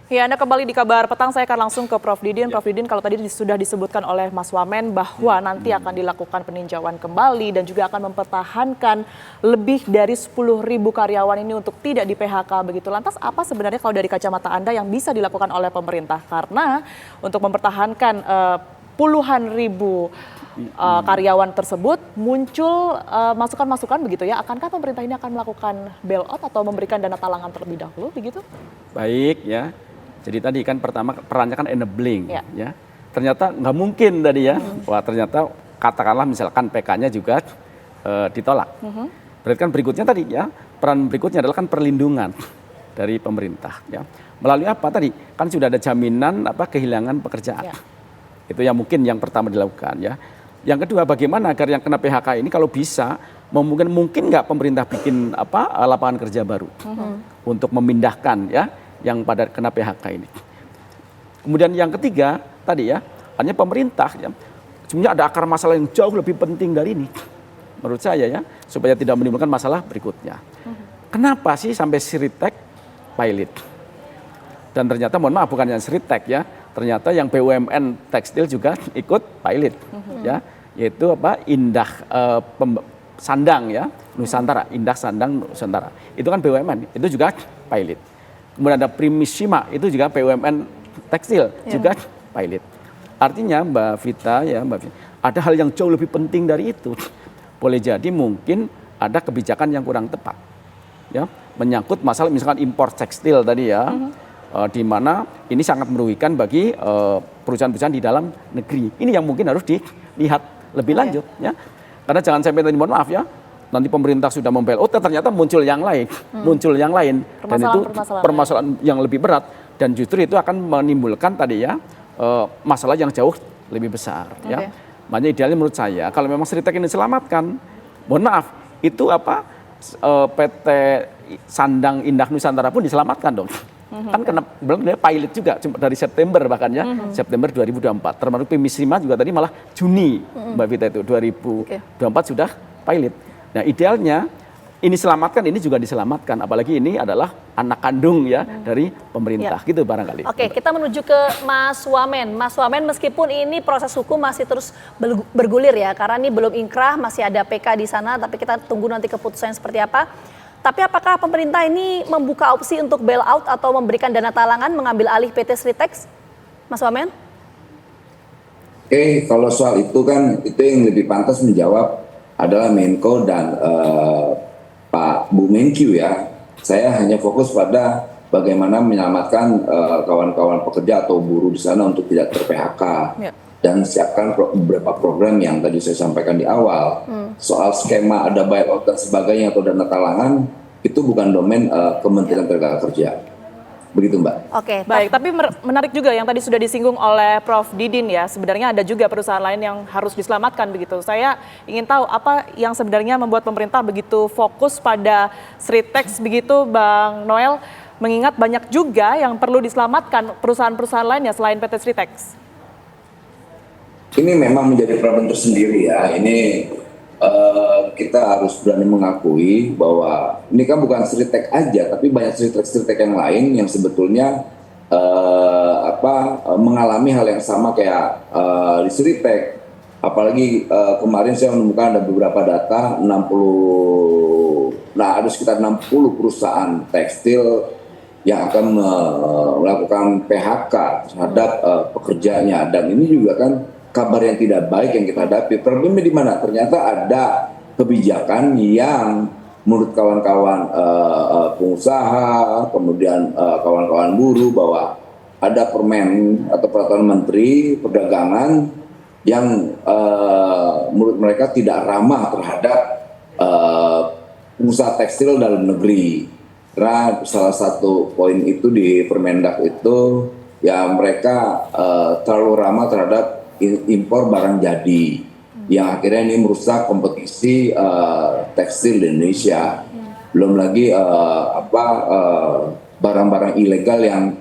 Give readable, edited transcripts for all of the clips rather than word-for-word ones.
Ya, Anda kembali di Kabar Petang, saya akan langsung ke Prof. Didin. Prof. Didin, kalau tadi sudah disebutkan oleh Mas Wamen bahwa nanti akan dilakukan peninjauan kembali dan juga akan mempertahankan lebih dari 10.000 karyawan ini untuk tidak di PHK begitu. Lantas apa sebenarnya kalau dari kacamata Anda yang bisa dilakukan oleh pemerintah? Karena untuk mempertahankan puluhan ribu karyawan tersebut muncul masukan-masukan begitu ya. Akankah pemerintah ini akan melakukan bailout atau memberikan dana talangan terlebih dahulu begitu? Baik ya. Jadi tadi kan pertama perannya kan enabling ya. Ternyata nggak mungkin tadi ya. Wah ternyata katakanlah misalkan PK-nya juga ditolak. Berarti kan berikutnya tadi ya, peran berikutnya adalah kan perlindungan dari pemerintah ya. Melalui apa tadi? Kan sudah ada jaminan kehilangan pekerjaan. Itu yang mungkin yang pertama dilakukan ya. Yang kedua bagaimana agar yang kena PHK ini kalau bisa mungkin nggak pemerintah bikin lapangan kerja baru untuk memindahkan ya yang pada kena PHK ini. Kemudian yang ketiga tadi ya, hanya pemerintah ya, sebenarnya ada akar masalah yang jauh lebih penting dari ini menurut saya ya, supaya tidak menimbulkan masalah berikutnya. Kenapa sih sampai Sritek pilot? Dan ternyata mohon maaf bukan yang Sritek ya, ternyata yang BUMN tekstil juga ikut pilot ya, yaitu Indah Sandang ya, Nusantara, Indah Sandang Nusantara. Itu kan BUMN, itu juga pilot. Kemudian ada Primissima, itu juga BUMN tekstil, juga pilot. Artinya Mbak Vita ya, ada hal yang jauh lebih penting dari itu. Boleh jadi mungkin ada kebijakan yang kurang tepat. Ya, menyangkut masalah misalkan impor tekstil tadi ya, di mana ini sangat merugikan bagi perusahaan-perusahaan di dalam negeri. Ini yang mungkin harus dilihat lebih lanjut ya. Karena jangan sampai tadi mohon maaf ya, nanti pemerintah sudah membailout, ternyata muncul yang lain, dan itu permasalahan yang lebih berat dan justru itu akan menimbulkan tadi ya masalah yang jauh lebih besar ya. Makanya idealnya menurut saya kalau memang Sritek ini diselamatkan, mohon maaf itu PT Sandang Indah Nusantara pun diselamatkan dong. Kan kena belum dia pilot juga dari September bahkan ya, September 2024. Termasuk Primissima juga tadi malah Juni Mbak Vita itu 2024 sudah pilot. Nah idealnya ini selamatkan, ini juga diselamatkan. Apalagi ini adalah anak kandung ya dari pemerintah gitu barangkali. Oke, kita menuju ke Mas Wamen. Mas Wamen meskipun ini proses hukum masih terus bergulir ya. Karena ini belum inkrah, masih ada PK di sana. Tapi kita tunggu nanti keputusannya seperti apa. Tapi apakah pemerintah ini membuka opsi untuk bailout atau memberikan dana talangan mengambil alih PT Sritek? Mas Wamen? Oke, kalau soal itu kan itu yang lebih pantas menjawab adalah Menko dan Pak Bu Menkyu ya. Saya hanya fokus pada bagaimana menyelamatkan kawan-kawan pekerja atau buruh di sana untuk tidak ter-PHK. Dan siapkan beberapa program yang tadi saya sampaikan di awal. Soal skema ada bailout dan sebagainya atau dana talangan, itu bukan domain Kementerian Tenagakerja. Begitu Mbak. Oke, baik. Tapi menarik juga yang tadi sudah disinggung oleh Prof. Didin ya. Sebenarnya ada juga perusahaan lain yang harus diselamatkan begitu. Saya ingin tahu apa yang sebenarnya membuat pemerintah begitu fokus pada Sritek begitu, Bang Noel. Mengingat banyak juga yang perlu diselamatkan perusahaan-perusahaan lainnya selain PT Sritek. Ini memang menjadi problem tersendiri ya. Ini kita harus berani mengakui bahwa ini kan bukan Sritek aja, tapi banyak Sritek yang lain yang sebetulnya mengalami hal yang sama kayak di Sritek. Apalagi kemarin saya menemukan ada beberapa data ada sekitar 60 perusahaan tekstil yang akan melakukan PHK terhadap pekerjanya, dan ini juga kan kabar yang tidak baik yang kita hadapi. Problemnya di mana? Ternyata ada kebijakan yang menurut kawan-kawan pengusaha, kemudian kawan-kawan buruh, bahwa ada permen atau peraturan menteri perdagangan yang menurut mereka tidak ramah terhadap pengusaha tekstil dalam negeri. Karena salah satu poin itu di Permendak itu ya mereka terlalu ramah terhadap impor barang jadi, yang akhirnya ini merusak kompetisi tekstil di Indonesia. Belum lagi barang-barang ilegal yang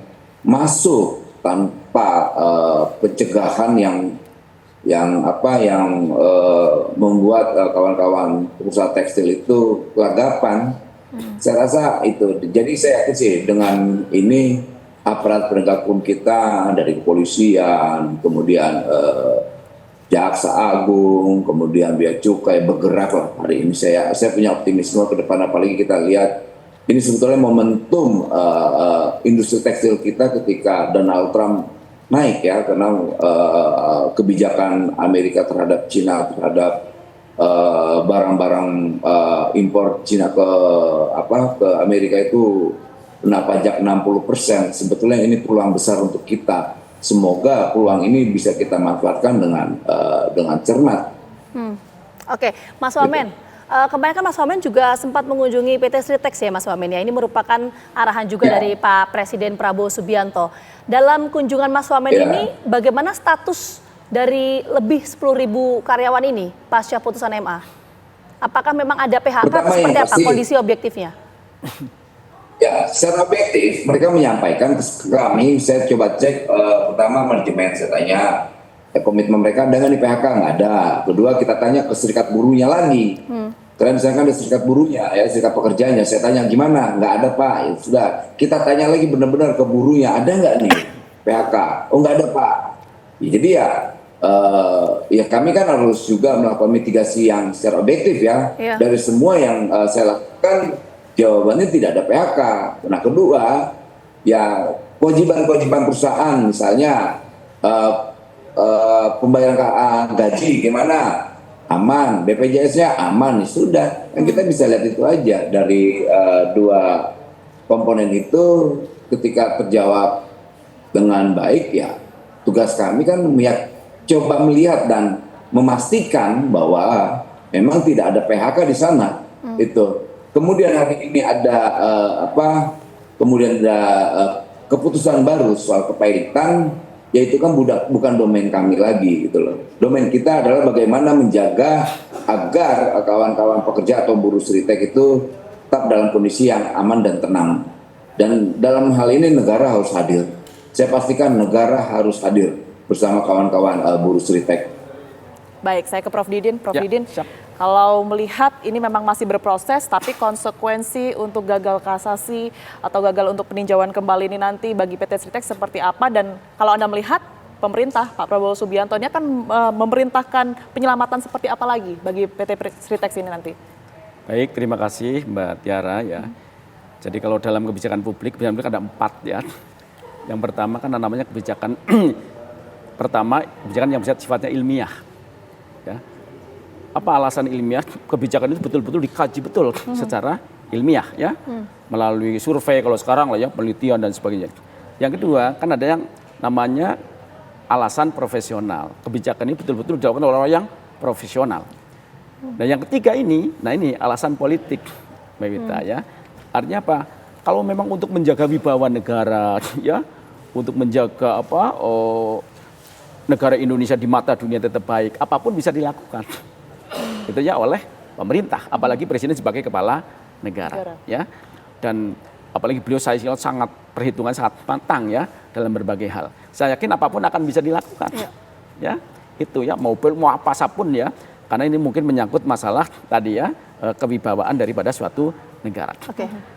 masuk tanpa pencegahan yang membuat kawan-kawan pengusaha tekstil itu kelagapan. Saya rasa itu. Jadi saya yakin sih dengan ini aparat penegak hukum kita dari kepolisian, kemudian Jaksa Agung, kemudian Bea Cukai bergerak lah hari ini. Saya punya optimisme ke depan, apalagi kita lihat ini sebetulnya momentum industri tekstil kita ketika Donald Trump naik ya, karena kebijakan Amerika terhadap Cina, terhadap barang-barang impor Cina ke Amerika itu kena pajak 60%. Sebetulnya ini peluang besar untuk kita. Semoga peluang ini bisa kita manfaatkan dengan cermat. Oke, Mas Wamen, kemarin kan Mas Wamen juga sempat mengunjungi PT Sritex ya Mas Wamen ya. Ini merupakan arahan juga dari Pak Presiden Prabowo Subianto. Dalam kunjungan Mas Wamen ini, bagaimana status dari lebih 10.000 karyawan ini pasca putusan MA? Apakah memang ada PHK atau seperti apa kondisi objektifnya? Ya, secara objektif mereka menyampaikan ke kami. Saya coba cek pertama manajemen, saya tanya komitmen mereka dengan di PHK nggak ada. Kedua kita tanya ke serikat buruhnya lagi. Karena misalkan ada serikat buruhnya, ya serikat pekerjanya, saya tanya gimana? Nggak ada Pak. Ya, sudah, kita tanya lagi benar-benar ke buruhnya, ada nggak nih PHK? Oh nggak ada Pak. Ya, jadi ya kami kan harus juga melakukan mitigasi yang secara objektif ya. Dari semua yang saya lakukan, jawabannya tidak ada PHK. Nah kedua, ya kewajiban perusahaan misalnya pembayaran gaji gimana? Aman, BPJS-nya aman, sudah. Kan kita bisa lihat itu aja dari dua komponen itu ketika terjawab dengan baik ya tugas kami kan coba melihat dan memastikan bahwa memang tidak ada PHK di sana. Itu. Kemudian hari ini ada kemudian ada keputusan baru soal kepailitan, yaitu kan bukan domain kami lagi gitu loh. Domain kita adalah bagaimana menjaga agar kawan-kawan pekerja atau buruh Sritex itu tetap dalam kondisi yang aman dan tenang. Dan dalam hal ini negara harus hadir. Saya pastikan negara harus hadir bersama kawan-kawan buruh Sritex. Baik, saya ke Prof Didin. Prof Didin, kalau melihat ini memang masih berproses, tapi konsekuensi untuk gagal kasasi atau gagal untuk peninjauan kembali ini nanti bagi PT Sritex seperti apa? Dan kalau Anda melihat pemerintah, Pak Prabowo Subianto ini akan memerintahkan penyelamatan seperti apa lagi bagi PT Sritex ini nanti? Baik, terima kasih Mbak Tiara ya. Jadi kalau dalam kebijakan publik ada 4 ya. Yang pertama kan namanya kebijakan kebijakan yang sifatnya ilmiah. Ya. Apa alasan ilmiah? Kebijakan itu betul-betul dikaji betul secara ilmiah ya, melalui survei kalau sekarang lah ya, penelitian dan sebagainya. Yang kedua kan ada yang namanya alasan profesional. Kebijakan ini betul-betul dilakukan oleh orang yang profesional. Nah yang ketiga ini, alasan politik, Mbak Wita ya. Artinya apa? Kalau memang untuk menjaga wibawa negara ya, untuk menjaga negara Indonesia di mata dunia tetap baik, apapun bisa dilakukan. Itu ya oleh pemerintah, apalagi presiden sebagai kepala negara. Ya. Dan apalagi beliau saya sangat perhitungan sangat matang ya dalam berbagai hal. Saya yakin apapun akan bisa dilakukan. Ya. Itu ya mau apapun ya. Karena ini mungkin menyangkut masalah tadi ya kewibawaan daripada suatu negara.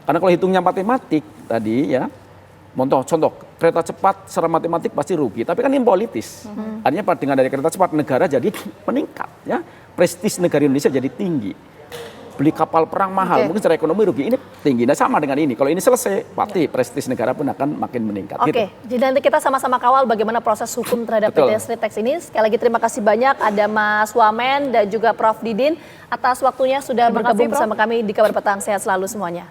Karena kalau hitungnya matematik tadi ya, contoh kereta cepat secara matematik pasti rugi, tapi kan ini politis. Artinya dengan dari kereta cepat negara jadi meningkat ya, prestis negara Indonesia jadi tinggi. Beli kapal perang mahal, mungkin secara ekonomi rugi, ini tinggi. Nah sama dengan ini, kalau ini selesai pasti prestis negara pun akan makin meningkat. Jadi nanti kita sama-sama kawal bagaimana proses hukum terhadap PT Sritex ini. Sekali lagi terima kasih banyak ada Mas Wamen dan juga Prof Didin atas waktunya sudah bergabung bersama kami di Kabar Petang. Sehat selalu semuanya.